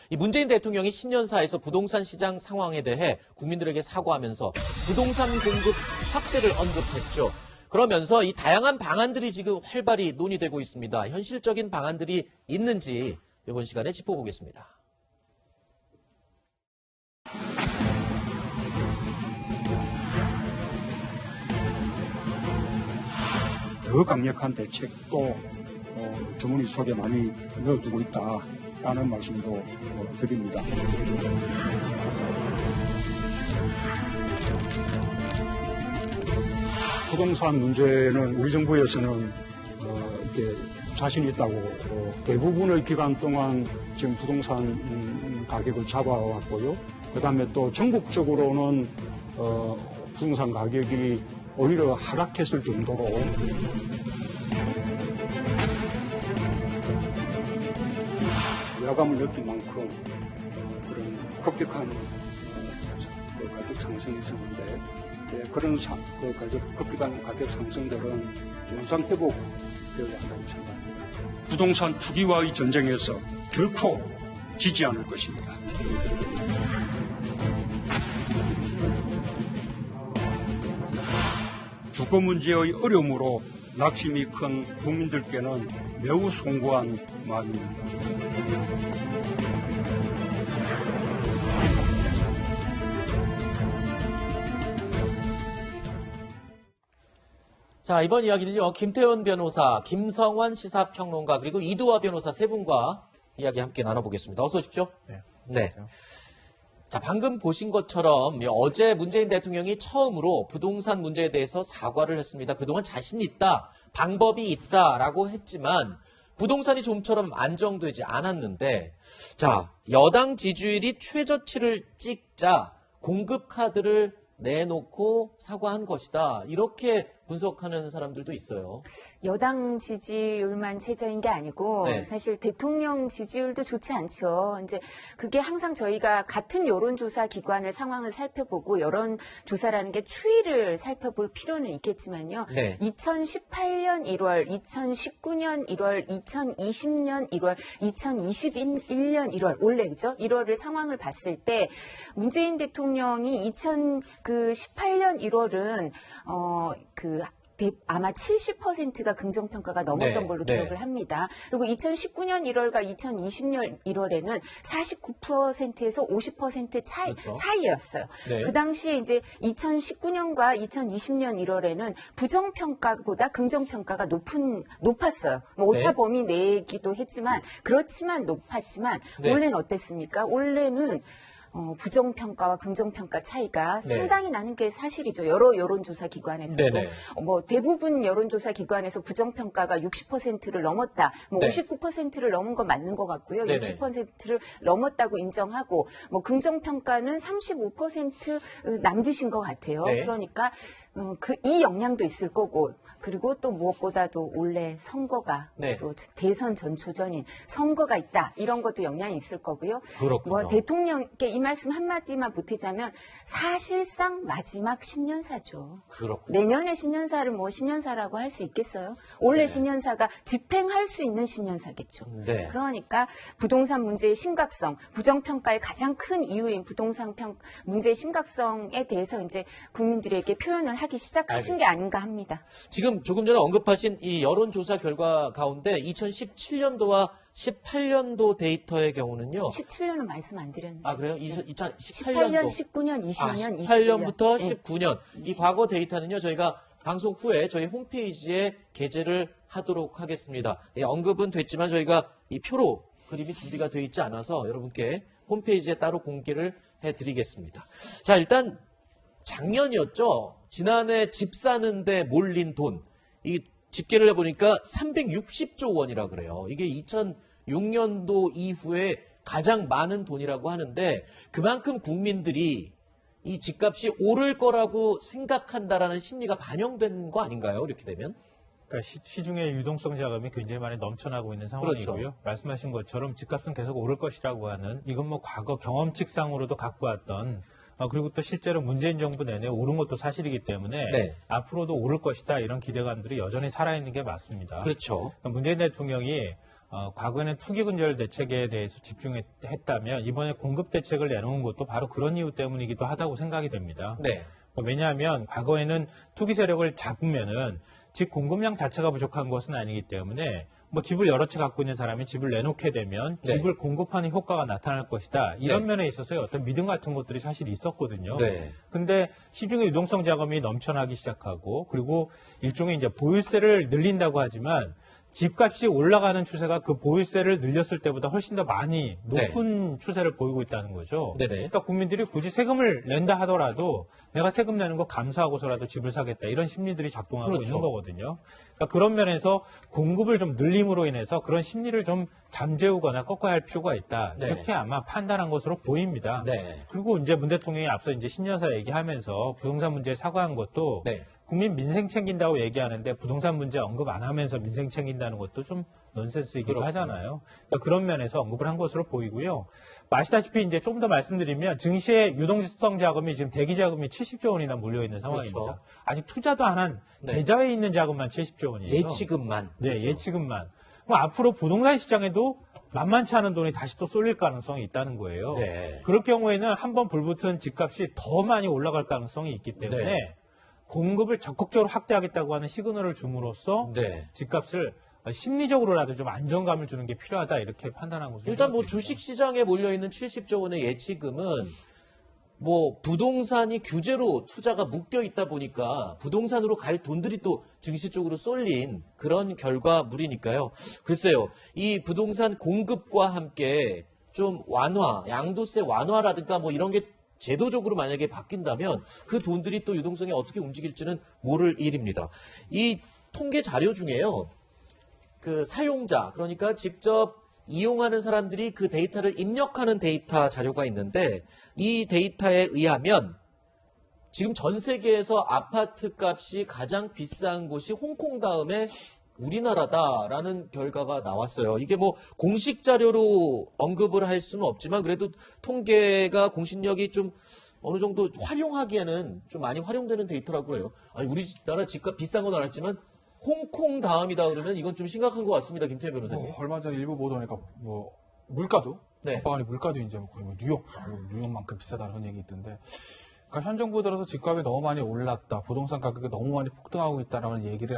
이 문재인 대통령이 신년사에서 부동산 시장 상황에 대해 국민들에게 사과하면서 부동산 공급 확대를 언급했죠. 그러면서 이 다양한 방안들이 지금 활발히 논의되고 있습니다. 현실적인 방안들이 있는지 이번 시간에 짚어보겠습니다. 더 강력한 대책도 주머니 속에 많이 넣어두고 있다라는 말씀도 드립니다. 부동산 문제는 우리 정부에서는 이렇게 자신 있다고 대부분의 기간 동안 지금 부동산 가격을 잡아왔고요. 그다음에 또 전국적으로는 부동산 가격이 오히려 하락했을 정도로 야감을 느낄 만큼 그런 급격한 가격 상승이 있었는데 그런 급격한 가격 상승들은 원상 회복되어야 한다고 생각합니다. 부동산 투기와의 전쟁에서 결코 지지 않을 것입니다. 주거 문제의 어려움으로 낙심이 큰 국민들께는 매우 송구한 마음입니다. 자, 이번 이야기는요, 김태원 변호사, 김성환 시사평론가, 그리고 이두화 변호사 세 분과 이야기 함께 나눠보겠습니다. 어서 오십시오. 네. 자, 방금 보신 것처럼 어제 문재인 대통령이 처음으로 부동산 문제에 대해서 사과를 했습니다. 그동안 자신 있다, 방법이 있다라고 했지만 부동산이 좀처럼 안정되지 않았는데, 자, 여당 지지율이 최저치를 찍자 공급 카드를 내놓고 사과한 것이다. 이렇게 분석하는 사람들도 있어요. 여당 지지율만 최저인 게 아니고 네. 사실 대통령 지지율도 좋지 않죠. 이제 그게 항상 저희가 같은 여론조사 기관을 상황을 살펴보고 여론조사라는 게 추이를 살펴볼 필요는 있겠지만요. 네. 2018년 1월, 2019년 1월, 2020년 1월, 2021년 1월, 올해 그죠? 1월을 상황을 봤을 때 문재인 대통령이 2018년 1월은 아마 70%가 긍정평가가 넘었던 네, 걸로 네. 기억을 합니다. 그리고 2019년 1월과 2020년 1월에는 49%에서 50% 그렇죠. 사이였어요. 네. 그 당시에 이제 2019년과 2020년 1월에는 부정평가보다 긍정평가가 높았어요. 뭐 오차 네. 범위 내기도 했지만, 그렇지만 높았지만, 네. 올해는 어땠습니까? 올해는 부정평가와 긍정평가 차이가 네. 상당히 나는 게 사실이죠. 여러 여론조사 기관에서도. 네네. 대부분 여론조사 기관에서 부정평가가 60%를 넘었다. 네. 59%를 넘은 건 맞는 것 같고요. 네네. 60%를 넘었다고 인정하고, 긍정평가는 35% 남짓인 것 같아요. 네. 그러니까, 이 영향도 있을 거고, 그리고 또 무엇보다도 올해 선거가 네. 또 대선 전초전인 선거가 있다. 이런 것도 영향이 있을 거고요. 그렇군요. 대통령께 이 말씀 한마디만 보태자면 사실상 마지막 신년사죠. 그렇군요. 내년에 신년사를 신년사라고 할 수 있겠어요? 올해 네. 신년사가 집행할 수 있는 신년사겠죠. 네. 그러니까 부동산 문제의 심각성, 부정평가의 가장 큰 이유인 부동산 문제의 심각성에 대해서 이제 국민들에게 표현을 하기 시작하신 알겠습니다. 게 아닌가 합니다. 지금 조금 전에 언급하신 이 여론조사 결과 가운데 2017년도와 18년도 데이터의 경우는요. 17년은 말씀 안 드렸는데. 아, 그래요? 18년, 2018년도. 19년, 20년, 18년부터 21년. 19년. 이 과거 데이터는요, 저희가 방송 후에 저희 홈페이지에 게재를 하도록 하겠습니다. 예, 언급은 됐지만 저희가 이 표로 그림이 준비가 되어 있지 않아서 여러분께 홈페이지에 따로 공개를 해드리겠습니다. 자, 일단 작년이었죠. 지난해 집 사는데 몰린 돈. 이 집계를 해보니까 360조 원이라 그래요. 이게 2006년도 이후에 가장 많은 돈이라고 하는데 그만큼 국민들이 이 집값이 오를 거라고 생각한다라는 심리가 반영된 거 아닌가요? 이렇게 되면? 그러니까 시중에 유동성 자금이 굉장히 많이 넘쳐나고 있는 상황이고요. 그렇죠. 말씀하신 것처럼 집값은 계속 오를 것이라고 하는, 이건 과거 경험칙상으로도 갖고 왔던, 그리고 또 실제로 문재인 정부 내내 오른 것도 사실이기 때문에 네. 앞으로도 오를 것이다, 이런 기대감들이 여전히 살아있는 게 맞습니다. 그렇죠. 문재인 대통령이 과거에는 투기근절 대책에 대해서 집중했다면 이번에 공급 대책을 내놓은 것도 바로 그런 이유 때문이기도 하다고 생각이 됩니다. 네. 왜냐하면 과거에는 투기 세력을 잡으면은 집 공급량 자체가 부족한 것은 아니기 때문에 뭐 집을 여러 채 갖고 있는 사람이 집을 내놓게 되면 네. 집을 공급하는 효과가 나타날 것이다. 이런 네. 면에 있어서의 어떤 믿음 같은 것들이 사실 있었거든요. 네. 근데 시중에 유동성 자금이 넘쳐나기 시작하고 그리고 일종의 이제 보유세를 늘린다고 하지만 집값이 올라가는 추세가 그 보유세를 늘렸을 때보다 훨씬 더 많이 높은 추세를 보이고 있다는 거죠. 네네. 그러니까 국민들이 굳이 세금을 낸다 하더라도 내가 세금 내는 거 감수하고서라도 집을 사겠다 이런 심리들이 작동하고 그렇죠. 있는 거거든요. 그러니까 그런 면에서 공급을 좀 늘림으로 인해서 그런 심리를 좀 잠재우거나 꺾어야 할 필요가 있다. 네. 이렇게 아마 판단한 것으로 보입니다. 네. 그리고 이제 문 대통령이 앞서 이제 신년사 얘기하면서 부동산 문제에 사과한 것도 네. 국민 민생 챙긴다고 얘기하는데 부동산 문제 언급 안 하면서 민생 챙긴다는 것도 좀 넌센스이기도 그렇군요. 하잖아요. 그러니까 그런 면에서 언급을 한 것으로 보이고요. 아시다시피 이제 좀 더 말씀드리면 증시에 유동성 자금이 지금 대기 자금이 70조 원이나 몰려 있는 상황입니다. 그렇죠. 아직 투자도 안 한 네. 계좌에 있는 자금만 70조 원이에요. 예치금만. 네, 그렇죠. 예치금만. 그럼 앞으로 부동산 시장에도 만만치 않은 돈이 다시 또 쏠릴 가능성이 있다는 거예요. 네. 그럴 경우에는 한번 불붙은 집값이 더 많이 올라갈 가능성이 있기 때문에 네. 공급을 적극적으로 확대하겠다고 하는 시그널을 줌으로써 네. 집값을 심리적으로라도 좀 안정감을 주는 게 필요하다 이렇게 판단한 것으로 일단 뭐 생각됩니다. 주식 시장에 몰려 있는 70조 원의 예치금은 뭐 부동산이 규제로 투자가 묶여 있다 보니까 부동산으로 갈 돈들이 또 증시 쪽으로 쏠린 그런 결과물이니까요. 글쎄요, 이 부동산 공급과 함께 좀 완화, 양도세 완화라든가 뭐 이런 게 제도적으로 만약에 바뀐다면 그 돈들이 또 유동성이 어떻게 움직일지는 모를 일입니다. 이 통계 자료 중에요. 그 사용자, 그러니까 직접 이용하는 사람들이 그 데이터를 입력하는 데이터 자료가 있는데 이 데이터에 의하면 지금 전 세계에서 아파트 값이 가장 비싼 곳이 홍콩 다음에 우리나라다라는 결과가 나왔어요. 이게 뭐 공식 자료로 언급을 할 수는 없지만 그래도 통계가 공신력이 좀 어느 정도 활용하기에는 좀 많이 활용되는 데이터라고 그래요. 아니, 우리나라 집값 비싼 건 알았지만 홍콩 다음이다 그러면 이건 좀 심각한 것 같습니다. 김태현 변호사님. 얼마 전에 일부 보도니까 뭐 물가도 네. 전방안의 물가도 이제 뭐 거의 뭐 뉴욕만큼 비싸다는 얘기 있던데. 그러니까 현 정부 들어서 집값이 너무 많이 올랐다, 부동산 가격이 너무 많이 폭등하고 있다라는 얘기를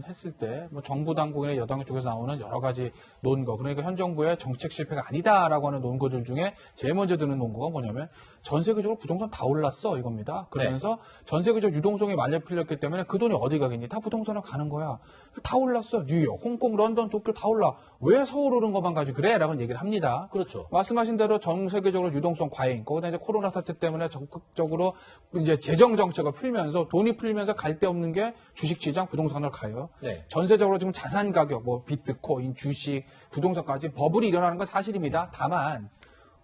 했을 때 뭐 정부 당국이나 여당 쪽에서 나오는 여러 가지 논거, 그러니까 현 정부의 정책 실패가 아니다라고 하는 논거들 중에 제일 먼저 드는 논거가 뭐냐면 전 세계적으로 부동산 다 올랐어 이겁니다. 그러면서 전 세계적 유동성이 말려 풀렸기 때문에 그 돈이 어디 가겠니? 다 부동산으로 가는 거야. 다 올랐어. 뉴욕, 홍콩, 런던, 도쿄 다 올라. 왜 서울 오른 것만 가지고 그래? 라고 얘기를 합니다. 그렇죠. 말씀하신 대로 전 세계적으로 유동성 과잉, 거기다 이제 코로나 사태 때문에 적극적으로 이제 재정 정책을 풀면서 돈이 풀리면서 갈 데 없는 게 주식시장, 부동산으로 가요. 네. 전세적으로 지금 자산 가격, 뭐 비트코인, 주식, 부동산까지 버블이 일어나는 건 사실입니다. 다만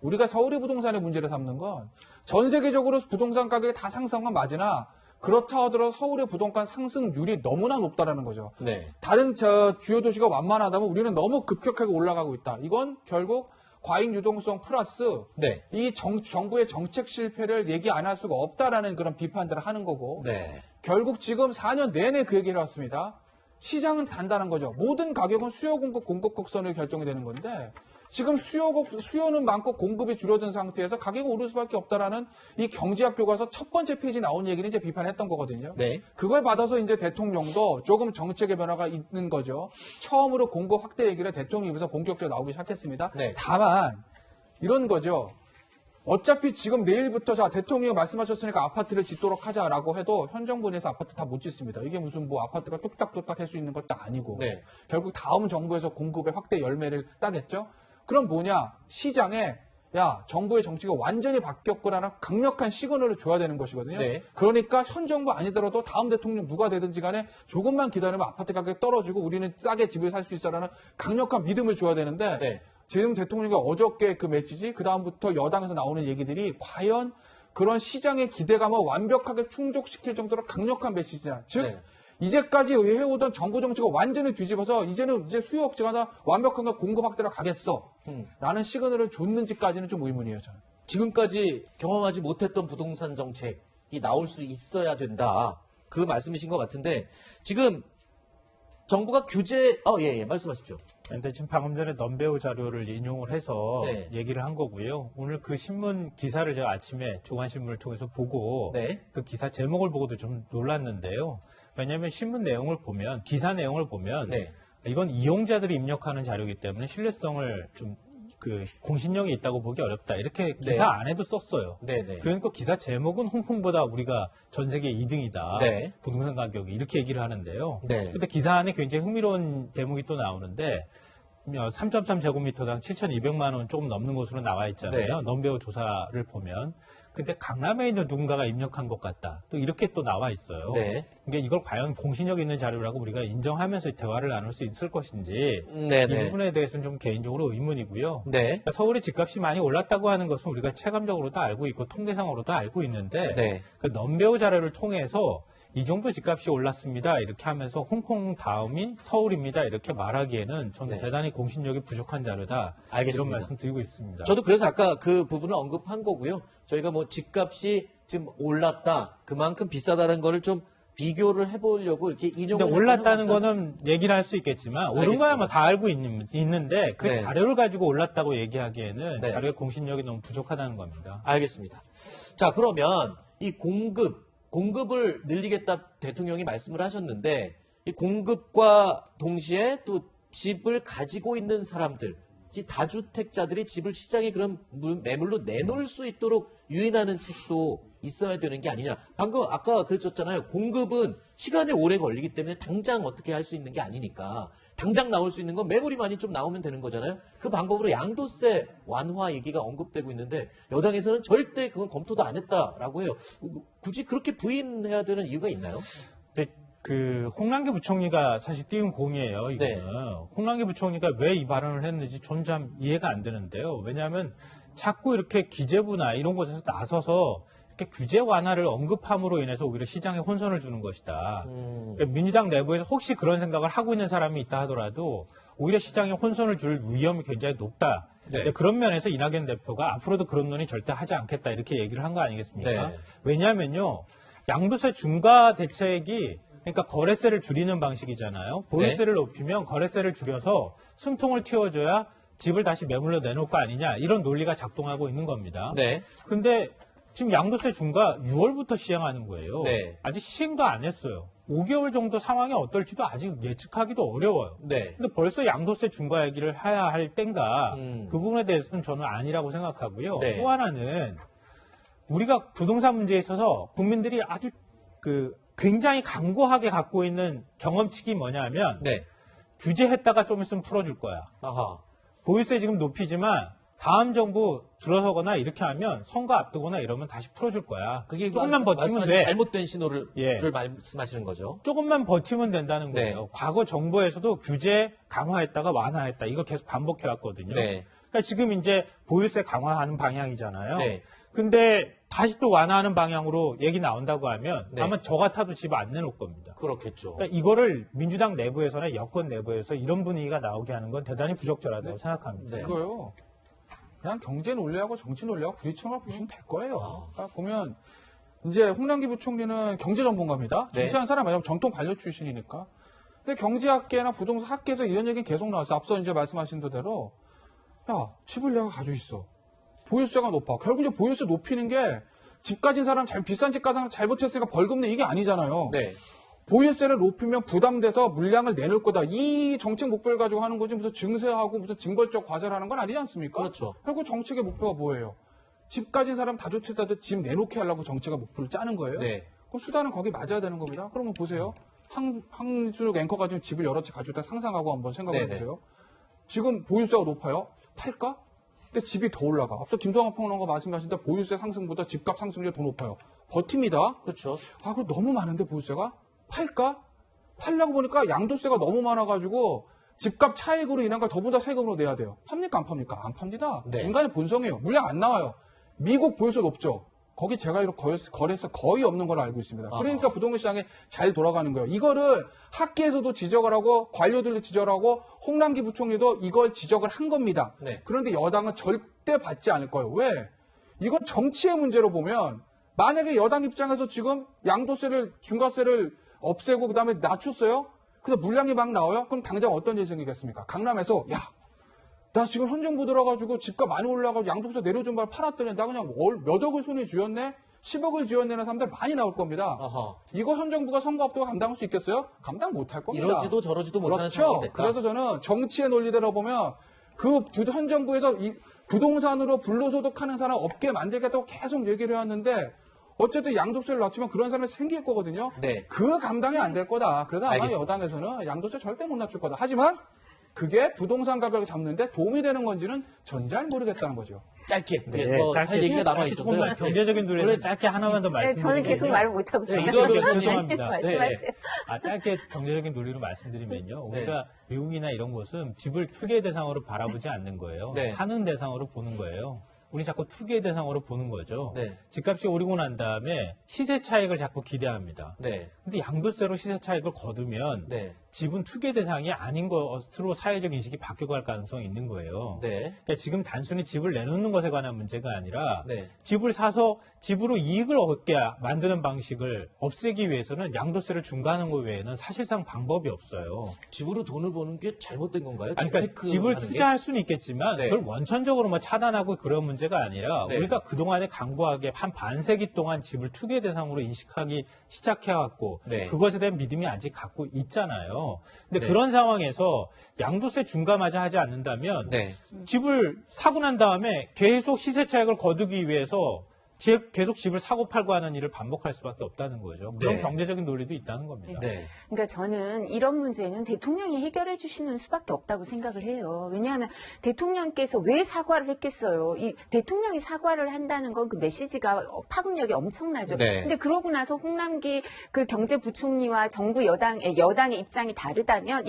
우리가 서울의 부동산의 문제를 삼는 건 전 세계적으로 부동산 가격이 다 상승한 맞으나 그렇다 하더라도 서울의 부동산 상승률이 너무나 높다라는 거죠. 네. 다른 주요 도시가 완만하다면 우리는 너무 급격하게 올라가고 있다. 이건 결국 과잉 유동성 플러스 네. 이 정부의 정책 실패를 얘기 안 할 수가 없다라는 그런 비판들을 하는 거고 네. 결국 지금 4년 내내 그 얘기를 해왔습니다. 시장은 간단한 거죠. 모든 가격은 수요 공급 곡선을 결정이 되는 건데 지금 수요는 많고 공급이 줄어든 상태에서 가격이 오를 수밖에 없다라는 이 경제학 교과서 첫 번째 페이지 나온 얘기는 이제 비판했던 거거든요. 네. 그걸 받아서 이제 대통령도 조금 정책의 변화가 있는 거죠. 처음으로 공급 확대 얘기를 대통령 입에서 본격적으로 나오기 시작했습니다. 네. 다만 이런 거죠. 어차피 지금 내일부터 자 대통령이 말씀하셨으니까 아파트를 짓도록 하자라고 해도 현 정부 내에서 아파트 다 못 짓습니다. 이게 무슨 뭐 아파트가 뚝딱뚝딱 할 수 있는 것도 아니고 네. 결국 다음 정부에서 공급의 확대 열매를 따겠죠. 그럼 뭐냐? 시장에 야 정부의 정치가 완전히 바뀌었구나라는 강력한 시그널을 줘야 되는 것이거든요. 네. 그러니까 현 정부 아니더라도 다음 대통령 누가 되든지 간에 조금만 기다리면 아파트 가격이 떨어지고 우리는 싸게 집을 살 수 있어라는 강력한 믿음을 줘야 되는데 네. 지금 대통령이 어저께 그 메시지 그다음부터 여당에서 나오는 얘기들이 과연 그런 시장의 기대감을 완벽하게 충족시킬 정도로 강력한 메시지냐. 즉 네. 이제까지 해오던 정부 정치가 완전히 뒤집어서 이제는 이제 수요 억제가 다 완벽한 공급 확대로 가겠어. 라는 시그널을 줬는지까지는 좀 의문이에요, 저는. 지금까지 경험하지 못했던 부동산 정책이 나올 수 있어야 된다. 그 말씀이신 것 같은데 지금 정부가 규제, 예, 말씀하십시오. 근데 지금 방금 전에 넘배우 자료를 인용을 해서 네. 얘기를 한 거고요. 오늘 그 신문 기사를 제가 아침에 조간신문을 통해서 보고 네. 그 기사 제목을 보고도 좀 놀랐는데요. 왜냐하면 신문 내용을 보면, 기사 내용을 보면 네. 이건 이용자들이 입력하는 자료이기 때문에 신뢰성을 좀 그 공신력이 있다고 보기 어렵다. 이렇게 기사 안에도 썼어요. 네네. 그러니까 기사 제목은 홍콩보다 우리가 전 세계 2등이다. 네. 부동산 가격이 이렇게 얘기를 하는데요. 네. 근데 기사 안에 굉장히 흥미로운 대목이 또 나오는데 3.3제곱미터당 7,200만 원 조금 넘는 곳으로 나와 있잖아요. 네. 넘배우 조사를 보면. 근데 강남에 있는 누군가가 입력한 것 같다. 또 이렇게 또 나와 있어요. 네. 그러니까 이걸 과연 공신력 있는 자료라고 우리가 인정하면서 대화를 나눌 수 있을 것인지 네네. 이 부분에 대해서는 좀 개인적으로 의문이고요. 네. 그러니까 서울의 집값이 많이 올랐다고 하는 것은 우리가 체감적으로도 알고 있고 통계상으로도 알고 있는데 네. 그 넘배우 자료를 통해서 이 정도 집값이 올랐습니다. 이렇게 하면서 홍콩 다음이 서울입니다. 이렇게 말하기에는 저는 네. 대단히 공신력이 부족한 자료다. 알겠습니다. 이런 말씀 드리고 있습니다. 저도 그래서 아까 그 부분을 언급한 거고요. 저희가 뭐 집값이 지금 올랐다, 그만큼 비싸다는 거를 좀 비교를 해보려고 이렇게 인용을. 근데 올랐다는 거는 얘기를 할 수 있겠지만 오른 거야 뭐 다 알고 있는데 그 네. 자료를 가지고 올랐다고 얘기하기에는 네. 자료의 공신력이 너무 부족하다는 겁니다. 알겠습니다. 자, 그러면 이 공급을 늘리겠다 대통령이 말씀을 하셨는데 이 공급과 동시에 또 집을 가지고 있는 사람들, 이 다주택자들이 집을 시장에 그럼 매물로 내놓을 수 있도록 유인하는 책도 있어야 되는 게 아니냐. 방금 아까 그랬었잖아요. 공급은 시간이 오래 걸리기 때문에 당장 어떻게 할 수 있는 게 아니니까 당장 나올 수 있는 건 매물이 많이 좀 나오면 되는 거잖아요. 그 방법으로 양도세 완화 얘기가 언급되고 있는데 여당에서는 절대 그건 검토도 안 했다라고 해요. 굳이 그렇게 부인해야 되는 이유가 있나요? 근데 그 홍남기 부총리가 사실 띄운 공이에요. 이거는 네. 홍남기 부총리가 왜 이 발언을 했는지 전 참 이해가 안 되는데요. 왜냐하면 자꾸 이렇게 기재부나 이런 곳에서 나서서 이렇게 규제 완화를 언급함으로 인해서 오히려 시장에 혼선을 주는 것이다. 그러니까 민주당 내부에서 혹시 그런 생각을 하고 있는 사람이 있다 하더라도 오히려 시장에 혼선을 줄 위험이 굉장히 높다. 네. 그런 면에서 이낙연 대표가 앞으로도 그런 논의 절대 하지 않겠다 이렇게 얘기를 한 거 아니겠습니까? 네. 왜냐하면요. 양도세 중과 대책이 그러니까 거래세를 줄이는 방식이잖아요. 보유세를 높이면 거래세를 줄여서 숨통을 틔워줘야 집을 다시 매물로 내놓을 거 아니냐 이런 논리가 작동하고 있는 겁니다. 네. 근데 지금 양도세 중과 6월부터 시행하는 거예요. 네. 아직 시행도 안 했어요. 5개월 정도 상황이 어떨지도 아직 예측하기도 어려워요. 네. 근데 벌써 양도세 중과 얘기를 해야 할 땐가 그 부분에 대해서는 저는 아니라고 생각하고요. 네. 또 하나는 우리가 부동산 문제에 있어서 국민들이 아주 굉장히 강고하게 갖고 있는 경험칙이 뭐냐면 네. 규제했다가 좀 있으면 풀어줄 거야. 아하. 보유세 지금 높이지만 다음 정부 들어서거나 이렇게 하면 선거 앞두거나 이러면 다시 풀어줄 거야. 그게 조금만 버티면 말씀하신 돼. 잘못된 신호를 예. 말씀하시는 거죠. 조금만 버티면 된다는 네. 거예요. 과거 정부에서도 규제 강화했다가 완화했다. 이거 계속 반복해왔거든요. 네. 그러니까 지금 이제 보유세 강화하는 방향이잖아요. 네. 근데 다시 또 완화하는 방향으로 얘기 나온다고 하면 네. 아마 저 같아도 집 안 내놓을 겁니다. 그렇겠죠. 그러니까 이거를 민주당 내부에서나 여권 내부에서 이런 분위기가 나오게 하는 건 대단히 부적절하다고 생각합니다. 네. 이거요. 그냥 경제 논리하고 정치 논리하고 부딪혀만 보시면 될 거예요. 그러니까 보면 이제 홍남기 부총리는 경제 전문가입니다. 네. 정치하는 사람 아니면 정통 관료 출신이니까. 근데 경제학계나 부동산 학계에서 이런 얘기는 계속 나왔어요. 앞서 이제 말씀하신 대로 야 집을 내가 가지고 있어. 보유세가 높아. 결국 이제 보유세 높이는 게 집 가진 사람 비싼 집 가진 사람 잘못했으니까 벌금 내 이게 아니잖아요. 네. 보유세를 높이면 부담돼서 물량을 내놓을 거다. 이 정책 목표를 가지고 하는 거지 무슨 증세하고 무슨 징벌적 과세를 하는 건 아니지 않습니까? 그렇죠. 결국 정책의 목표가 뭐예요? 집 가진 사람 다주택자들 집 내놓게 하려고 정책의 목표를 짜는 거예요. 네. 그럼 수단은 거기 맞아야 되는 겁니다. 그러면 보세요. 항주력 앵커가 지금 집을 여러 채 가지고 있다 상상하고 한번 생각해 네네. 보세요. 지금 보유세가 높아요. 팔까? 근데 집이 더 올라가. 앞서 김성환 평론가 말씀하신 대로 보유세 상승보다 집값 상승률이 더 높아요. 버팁니다. 그렇죠. 아, 그럼 너무 많은데 보유세가? 팔까? 팔려고 보니까 양도세가 너무 많아가지고 집값 차익으로 인한 걸 더보다 세금으로 내야 돼요. 팝니까 안 팝니까? 안 팝니다. 네. 인간의 본성이에요. 물량 안 나와요. 미국 보유세 높죠. 거기 제가 이렇게 거래세 거의 없는 걸로 알고 있습니다. 그러니까 부동산 시장에 잘 돌아가는 거예요. 이거를 학계에서도 지적을 하고 관료들도 지적을 하고 홍남기 부총리도 이걸 지적을 한 겁니다. 네. 그런데 여당은 절대 받지 않을 거예요. 왜? 이건 정치의 문제로 보면 만약에 여당 입장에서 지금 양도세를 중과세를 없애고 그다음에 낮췄어요. 그래서 물량이 막 나와요? 그럼 당장 어떤 일이 생기겠습니까? 강남에서 야, 나 지금 현 정부 들어가지고 집값 많이 올라가고 양도세 내려준 발 팔았더니 나 그냥 몇 억을 손에 쥐었네? 10억을 쥐어내는 사람들 많이 나올 겁니다. 아하. 이거 현 정부가 선거업도가 감당할 수 있겠어요? 감당 못할 겁니다. 이러지도 저러지도 못하는 상황이 그렇죠. 됐다. 그래서 저는 정치의 논리대로 보면 그 현 정부에서 이 부동산으로 불로소득하는 사람 업계 만들겠다고 계속 얘기를 해왔는데 어쨌든 양도세를 낮추면 그런 사람이 생길 거거든요. 네. 그 감당이 안 될 거다. 그래서 아마 알겠습니다. 여당에서는 양도세 절대 못 낮출 거다. 하지만 그게 부동산 가격을 잡는데 도움이 되는 건지는 전 잘 모르겠다는 거죠. 짧게 네, 할 얘기가 남아 있어서요. 조금만 경제적인 논리에서 짧게 하나만 더 네, 말씀드리면 저는 계속 말을 못하고 네, 있어요. 이거 변호사님. 죄송합니다. 말씀하세요. 짧게 경제적인 논리로 말씀드리면요. 우리가 미국이나 이런 곳은 집을 투기 대상으로 바라보지 않는 거예요. 네. 사는 대상으로 보는 거예요. 우리 자꾸 투기의 대상으로 보는 거죠. 네. 집값이 오르고 난 다음에 시세 차익을 자꾸 기대합니다. 네. 근데 양도세로 시세 차익을 거두면 네. 집은 투기 대상이 아닌 것으로 사회적 인식이 바뀌어갈 가능성이 있는 거예요. 네. 그러니까 지금 단순히 집을 내놓는 것에 관한 문제가 아니라 네. 집을 사서 집으로 이익을 얻게 만드는 방식을 없애기 위해서는 양도세를 중과하는 것 외에는 사실상 방법이 없어요. 집으로 돈을 버는 게 잘못된 건가요? 아니, 그러니까 재테크 집을 하는 게? 투자할 수는 있겠지만 네. 그걸 원천적으로 뭐 차단하고 그런 문제가 아니라 네. 우리가 그동안에 강고하게 한 반세기 동안 집을 투기 대상으로 인식하기 시작해왔고 네. 그것에 대한 믿음이 아직 갖고 있잖아요. 근데 네. 그런 상황에서 양도세 중과마저 하지 않는다면 네. 집을 사고 난 다음에 계속 시세 차익을 거두기 위해서 계속 집을 사고 팔고 하는 일을 반복할 수밖에 없다는 거죠. 그런 네. 경제적인 논리도 있다는 겁니다. 네. 그러니까 저는 이런 문제는 대통령이 해결해 주시는 수밖에 없다고 생각을 해요. 왜냐하면 대통령께서 왜 사과를 했겠어요. 이 대통령이 사과를 한다는 건 그 메시지가 파급력이 엄청나죠. 네. 근데 그러고 나서 홍남기 그 경제부총리와 정부 여당의 입장이 다르다면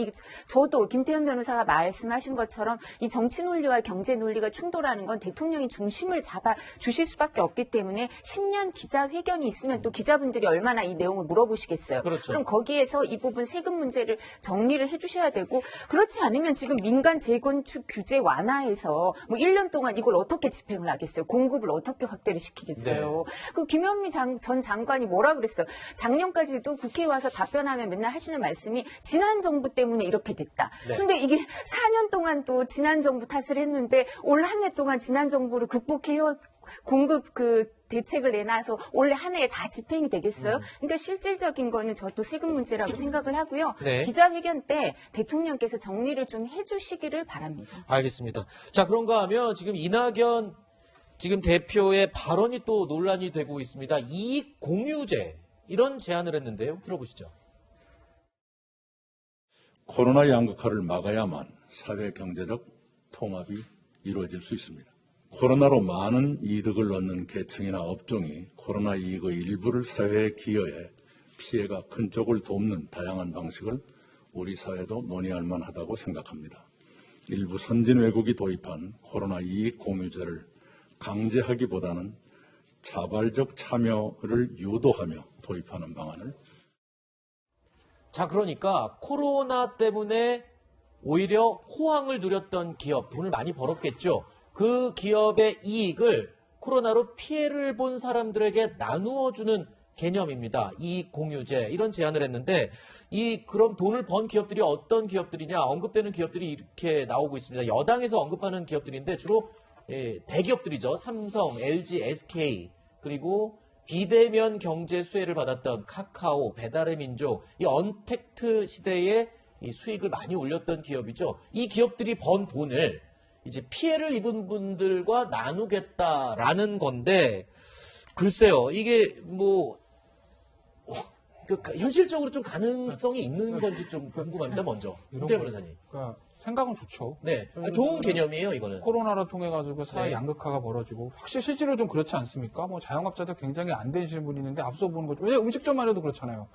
저도 김태현 변호사가 말씀하신 것처럼 이 정치 논리와 경제 논리가 충돌하는 건 대통령이 중심을 잡아 주실 수밖에 없기 때문에 신년 기자회견이 있으면 또 기자분들이 얼마나 이 내용을 물어보시겠어요. 그렇죠. 그럼 거기에서 이 부분 세금 문제를 정리를 해주셔야 되고 그렇지 않으면 지금 민간 재건축 규제 완화해서 뭐 1년 동안 이걸 어떻게 집행을 하겠어요. 공급을 어떻게 확대를 시키겠어요. 그 김현미 전 장관이 뭐라 그랬어요. 작년까지도 국회에 와서 답변하면 맨날 하시는 말씀이 지난 정부 때문에 이렇게 됐다. 네. 근데 이게 4년 동안 또 지난 정부 탓을 했는데 올 한 해 동안 지난 정부를 극복해요. 공급 그 대책을 내놔서 올해 한 해에 다 집행이 되겠어요? 그러니까 실질적인 거는 저도 세금 문제라고 생각을 하고요. 네. 기자회견 때 대통령께서 정리를 좀 해주시기를 바랍니다. 알겠습니다. 자, 그런가 하면 지금 이낙연 지금 대표의 발언이 또 논란이 되고 있습니다. 이익 공유제 이런 제안을 했는데요. 들어보시죠. 코로나 양극화를 막아야만 사회 경제적 통합이 이루어질 수 있습니다. 코로나로 많은 이득을 얻는 계층이나 업종이 코로나 이익의 일부를 사회에 기여해 피해가 큰 쪽을 돕는 다양한 방식을 우리 사회도 논의할 만하다고 생각합니다. 일부 선진 외국이 도입한 코로나 이익 공유제를 강제하기보다는 자발적 참여를 유도하며 도입하는 방안을 자, 그러니까 코로나 때문에 오히려 호황을 누렸던 기업, 돈을 많이 벌었겠죠. 그 기업의 이익을 코로나로 피해를 본 사람들에게 나누어주는 개념입니다. 이익 공유제 이런 제안을 했는데 그럼 돈을 번 기업들이 어떤 기업들이냐 언급되는 기업들이 이렇게 나오고 있습니다. 여당에서 언급하는 기업들인데 주로 대기업들이죠. 삼성, LG, SK 그리고 비대면 경제 수혜를 받았던 카카오, 배달의 민족, 이 언택트 시대에 이 수익을 많이 올렸던 기업이죠. 이 기업들이 번 돈을 이제 피해를 입은 분들과 나누겠다라는 건데, 글쎄요, 이게 뭐, 현실적으로 좀 가능성이 있는 건지 좀 궁금합니다, 먼저. 김태 변호사님. 그러니까 생각은 좋죠. 네. 좋은 개념이에요, 이거는. 코로나로 통해 가지고 사회 네. 양극화가 벌어지고 확실히 실제로 좀 그렇지 않습니까? 뭐 자영업자들 굉장히 안 되시는 분이 있는데 앞서 보는 거죠. 왜냐 음식점만 해도 그렇잖아요.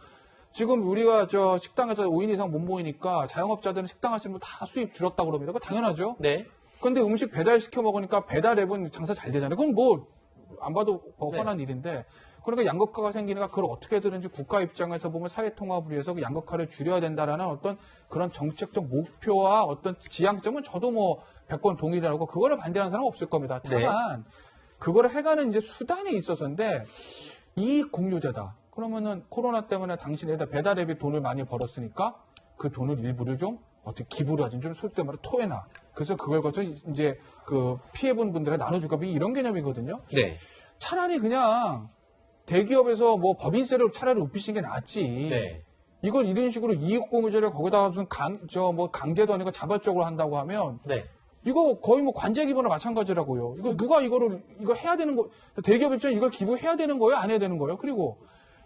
지금 우리가 저 식당에서 5인 이상 못 모이니까 자영업자들은 식당 하시는 분 다 수입 줄었다고 그럽니다. 그거 당연하죠. 네. 근데 음식 배달 시켜 먹으니까 배달 앱은 장사 잘 되잖아요. 그건 뭐 안 봐도 네. 뻔한 일인데 그러니까 양극화가 생기니까 그걸 어떻게 되는지 국가 입장에서 보면 사회 통합을 위해서 그 양극화를 줄여야 된다라는 어떤 그런 정책적 목표와 어떤 지향점은 저도 뭐 100번 동의라고 그거를 반대하는 사람은 없을 겁니다. 다만 그거를 해가는 이제 수단이 있어서인데 이익 공유제다. 그러면은 코로나 때문에 당신에다 배달 앱이 돈을 많이 벌었으니까 그 돈을 일부를 좀 어떻게 기부를 하든 좀 속된 말로 토해놔. 그래서 그걸 거쳐 이제 그 피해본 분들에 나눠줄까 이런 개념이거든요. 네. 차라리 그냥 대기업에서 뭐 법인세를 차라리 높이시는 게 낫지. 네. 이걸 이런 식으로 이익공유제를 거기다가 무슨 강제도 아니고 자발적으로 한다고 하면 네. 이거 거의 뭐 관제 기부나 마찬가지라고요. 이거 누가 이거 해야 되는 거, 대기업 입장에 이걸 기부해야 되는 거예요? 안 해야 되는 거예요? 그리고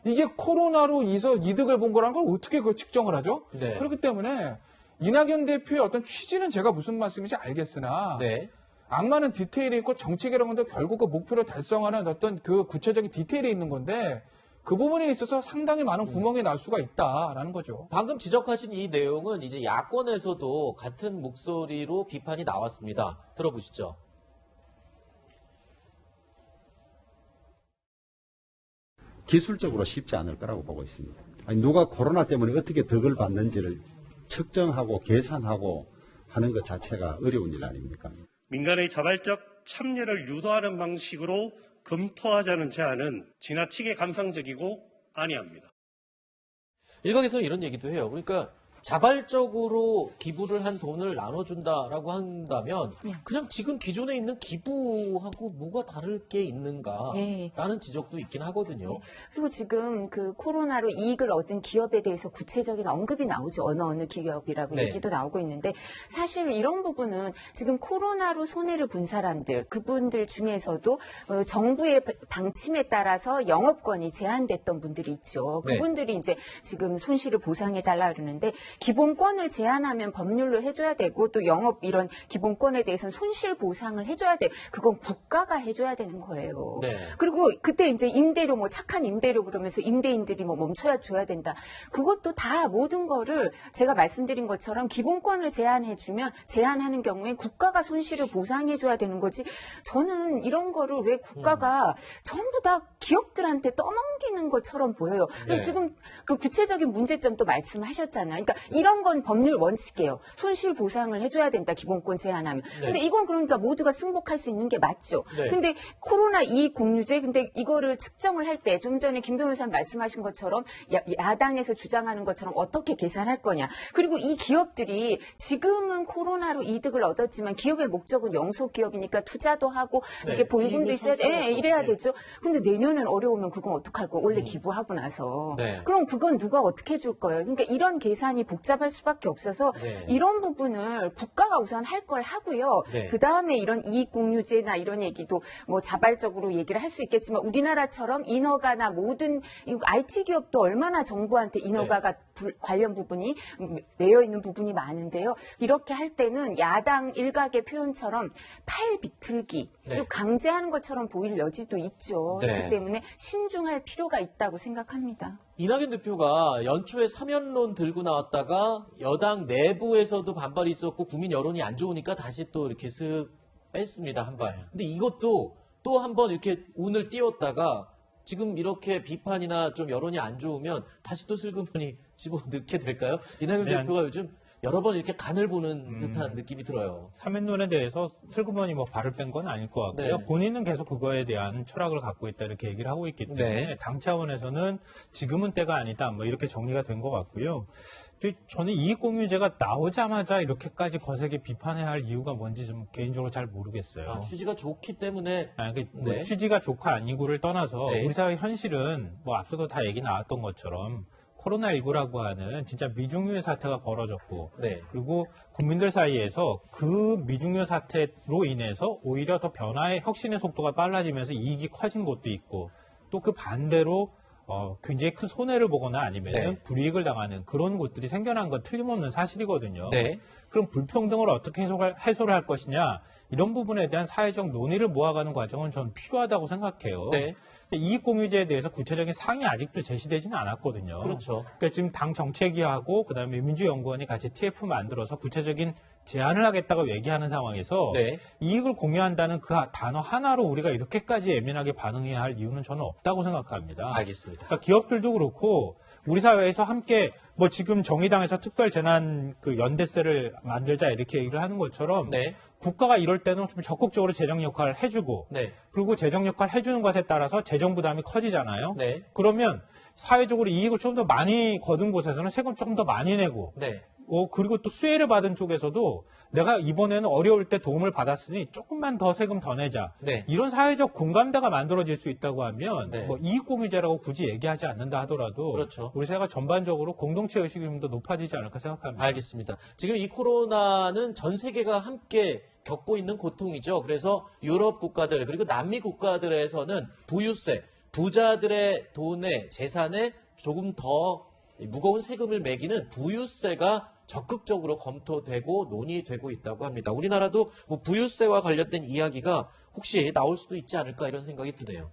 이게 코로나로 인해서 이득을 본 거라는 걸 어떻게 그걸 측정을 하죠? 네. 그렇기 때문에 이낙연 대표의 어떤 취지는 제가 무슨 말씀인지 알겠으나 네. 악마는 디테일이 있고 정책이라는 건데 결국 그 목표를 달성하는 어떤 그 구체적인 디테일이 있는 건데 그 부분에 있어서 상당히 많은 구멍이 날 수가 있다라는 거죠. 방금 지적하신 이 내용은 이제 야권에서도 같은 목소리로 비판이 나왔습니다. 들어보시죠. 기술적으로 쉽지 않을 거라고 보고 있습니다. 아니, 누가 코로나 때문에 어떻게 덕을 받는지를 측정하고 계산하고 하는 것 자체가 어려운 일 아닙니까? 민간의 자발적 참여를 유도하는 방식으로 검토하자는 제안은 지나치게 감상적이고 아니합니다. 일각에서는 이런 얘기도 해요. 그러니까 자발적으로 기부를 한 돈을 나눠준다라고 한다면 그냥 지금 기존에 있는 기부하고 뭐가 다를 게 있는가라는 네. 지적도 있긴 하거든요. 네. 그리고 지금 그 코로나로 이익을 얻은 기업에 대해서 구체적인 언급이 나오죠. 어느 기업이라고 네. 얘기도 나오고 있는데 사실 이런 부분은 지금 코로나로 손해를 본 사람들, 그분들 중에서도 정부의 방침에 따라서 영업권이 제한됐던 분들이 있죠. 네. 그분들이 이제 지금 손실을 보상해달라 그러는데 기본권을 제한하면 법률로 해줘야 되고 또 영업 이런 기본권에 대해서는 손실 보상을 해줘야 돼. 그건 국가가 해줘야 되는 거예요. 네. 그리고 그때 이제 임대료 뭐 착한 임대료 그러면서 임대인들이 뭐 멈춰야 줘야 된다. 그것도 다 모든 거를 제가 말씀드린 것처럼 기본권을 제한해주면 제한하는 경우에 국가가 손실을 보상해줘야 되는 거지. 저는 이런 거를 왜 국가가 전부 다 기업들한테 떠넘기는 것처럼 보여요. 근데 네. 지금 그 구체적인 문제점도 말씀하셨잖아요. 그러니까 이런 건 법률 원칙이에요. 손실 보상을 해줘야 된다. 기본권 제한하면. 네. 근데 이건 그러니까 모두가 승복할 수 있는 게 맞죠. 네. 근데 코로나 이익 공유제 근데 이거를 측정을 할 때 좀 전에 김 변호사님 말씀하신 것처럼 야당에서 주장하는 것처럼 어떻게 계산할 거냐. 그리고 이 기업들이 지금은 코로나로 이득을 얻었지만 기업의 목적은 영속기업이니까 투자도 하고 네. 이게 보유금도 이익을 있어야 돼. 창출하고. 이래야 네. 되죠. 근데 내년엔 어려우면 그건 어떡할 거예요? 원래 기부하고 나서. 네. 그럼 그건 누가 어떻게 줄 거예요? 그러니까 이런 계산이 복잡할 수밖에 없어서 네. 이런 부분을 국가가 우선 할 걸 하고요. 네. 그 다음에 이런 이익공유제나 이런 얘기도 뭐 자발적으로 얘기를 할 수 있겠지만 우리나라처럼 인허가나 모든 IT 기업도 얼마나 정부한테 인허가가 관련 부분이 매여 있는 부분이 많은데요. 이렇게 할 때는 야당 일각의 표현처럼 팔 비틀기 그리고 강제하는 것처럼 보일 여지도 있죠. 네. 그렇기 때문에 신중할 필요가 있다고 생각합니다. 이낙연 대표가 연초에 사면론 들고 나왔다가 여당 내부에서도 반발이 있었고 국민 여론이 안 좋으니까 다시 또 이렇게 슥 뺐습니다, 한 발. 근데 이것도 또 한 번 이렇게 운을 띄웠다가 지금 이렇게 비판이나 좀 여론이 안 좋으면 다시 또 슬그머니 집어넣게 될까요? 이낙연 네. 대표가 요즘 여러 번 이렇게 간을 보는 듯한 느낌이 들어요. 사면론에 대해서 슬그머니 뭐 발을 뺀 건 아닐 것 같고요. 네. 본인은 계속 그거에 대한 철학을 갖고 있다 이렇게 얘기를 하고 있기 때문에 네. 당 차원에서는 지금은 때가 아니다 뭐 이렇게 정리가 된 것 같고요. 저는 이익공유제가 나오자마자 이렇게까지 거세게 비판해야 할 이유가 뭔지 좀 개인적으로 잘 모르겠어요. 아, 취지가 좋기 때문에 뭐 네. 취지가 좋고 아니고를 떠나서 네. 우리 사회 현실은 뭐 앞서도 다 얘기 나왔던 것처럼 코로나19라고 하는 진짜 미중유의 사태가 벌어졌고 네. 그리고 국민들 사이에서 그 미중유 사태로 인해서 오히려 더 변화의 혁신의 속도가 빨라지면서 이익이 커진 곳도 있고 또 그 반대로 굉장히 큰 손해를 보거나 아니면 네. 불이익을 당하는 그런 곳들이 생겨난 건 틀림없는 사실이거든요. 네. 그럼 불평등을 어떻게 해소를 할 것이냐 이런 부분에 대한 사회적 논의를 모아가는 과정은 저는 필요하다고 생각해요. 네. 이익공유제에 대해서 구체적인 사항이 아직도 제시되지는 않았거든요. 그렇죠. 그러니까 지금 당 정책위하고 그다음에 민주연구원이 같이 TF 만들어서 구체적인 제안을 하겠다고 얘기하는 상황에서 네. 이익을 공유한다는 그 단어 하나로 우리가 이렇게까지 예민하게 반응해야 할 이유는 저는 없다고 생각합니다. 알겠습니다. 그러니까 기업들도 그렇고 우리 사회에서 함께 뭐 지금 정의당에서 특별 재난 그 연대세를 만들자 이렇게 얘기를 하는 것처럼 네. 국가가 이럴 때는 좀 적극적으로 재정 역할을 해주고 네. 그리고 재정 역할 해주는 것에 따라서 재정 부담이 커지잖아요. 네. 그러면 사회적으로 이익을 좀 더 많이 거둔 곳에서는 세금 조금 더 많이 내고 네. 그리고 또 수혜를 받은 쪽에서도 내가 이번에는 어려울 때 도움을 받았으니 조금만 더 세금 더 내자. 네. 이런 사회적 공감대가 만들어질 수 있다고 하면 네. 뭐 이익공유제라고 굳이 얘기하지 않는다 하더라도 그렇죠. 우리 사회가 전반적으로 공동체 의식이 좀 더 높아지지 않을까 생각합니다. 알겠습니다. 지금 이 코로나는 전 세계가 함께 겪고 있는 고통이죠. 그래서 유럽 국가들 그리고 남미 국가들에서는 부유세, 부자들의 돈에 재산에 조금 더 무거운 세금을 매기는 부유세가 적극적으로 검토되고 논의되고 있다고 합니다. 우리나라도 뭐 부유세와 관련된 이야기가 혹시 나올 수도 있지 않을까 이런 생각이 드네요.